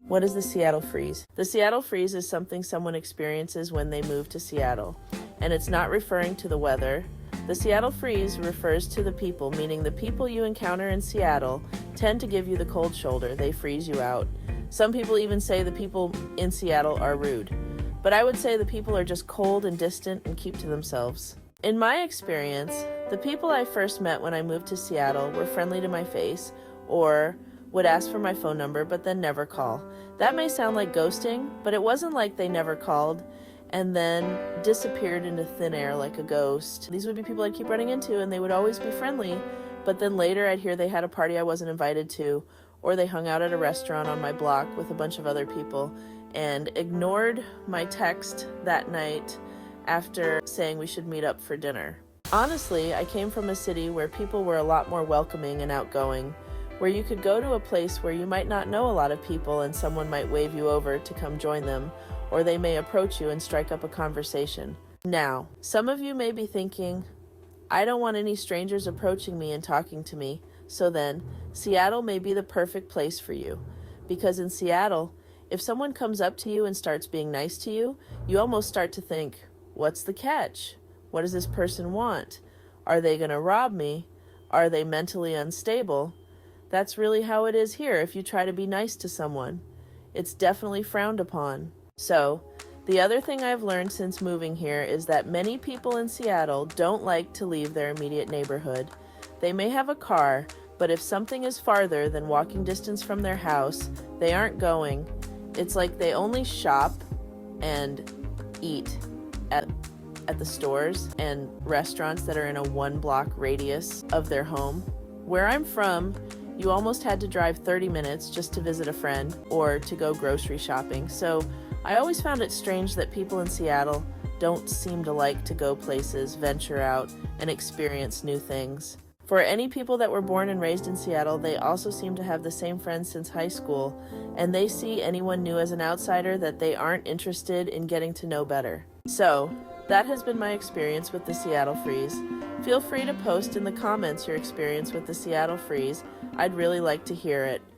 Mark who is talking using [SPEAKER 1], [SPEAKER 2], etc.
[SPEAKER 1] What is the Seattle freeze? The Seattle freeze is something someone experiences when they move to Seattle, and it's not referring to the weather. The Seattle freeze refers to the people, meaning the people you encounter in Seattle tend to give you the cold shoulder. They freeze you out. Some people even say the people in Seattle are rude, but I would say the people are just cold and distant and keep to themselves. In my experience, the people I first met when I moved to Seattle were friendly to my face or would ask for my phone number but then never call. That may sound like ghosting, but it wasn't like they never called and then disappeared into thin air like a ghost. These would be people I'd keep running into and they would always be friendly, but then later I'd hear they had a party I wasn't invited to, or they hung out at a restaurant on my block with a bunch of other people and ignored my text that night after saying we should meet up for dinner. Honestly, I came from a city where people were a lot more welcoming and outgoing, where you could go to a place where you might not know a lot of people and someone might wave you over to come join them, or they may approach you and strike up a conversation. Now, some of you may be thinking, I don't want any strangers approaching me and talking to me, so then Seattle may be the perfect place for you. Because in Seattle, if someone comes up to you and starts being nice to you, you almost start to think, what's the catch? What does this person want? Are they going to rob me? Are they mentally unstable? That's really how it is here if you try to be nice to someone. It's definitely frowned upon. So, the other thing I've learned since moving here is that many people in Seattle don't like to leave their immediate neighborhood. They may have a car, but if something is farther than walking distance from their house, they aren't going. It's like they only shop and eat at the stores and restaurants that are in a 1-block radius of their home. Where I'm from, you almost had to drive 30 minutes just to visit a friend or to go grocery shopping. So I always found it strange that people in Seattle don't seem to like to go places, venture out, and experience new things. For any people that were born and raised in Seattle, they also seem to have the same friends since high school, and they see anyone new as an outsider that they aren't interested in getting to know better. So, that has been my experience with the Seattle freeze. Feel free to post in the comments your experience with the Seattle freeze. I'd really like to hear it.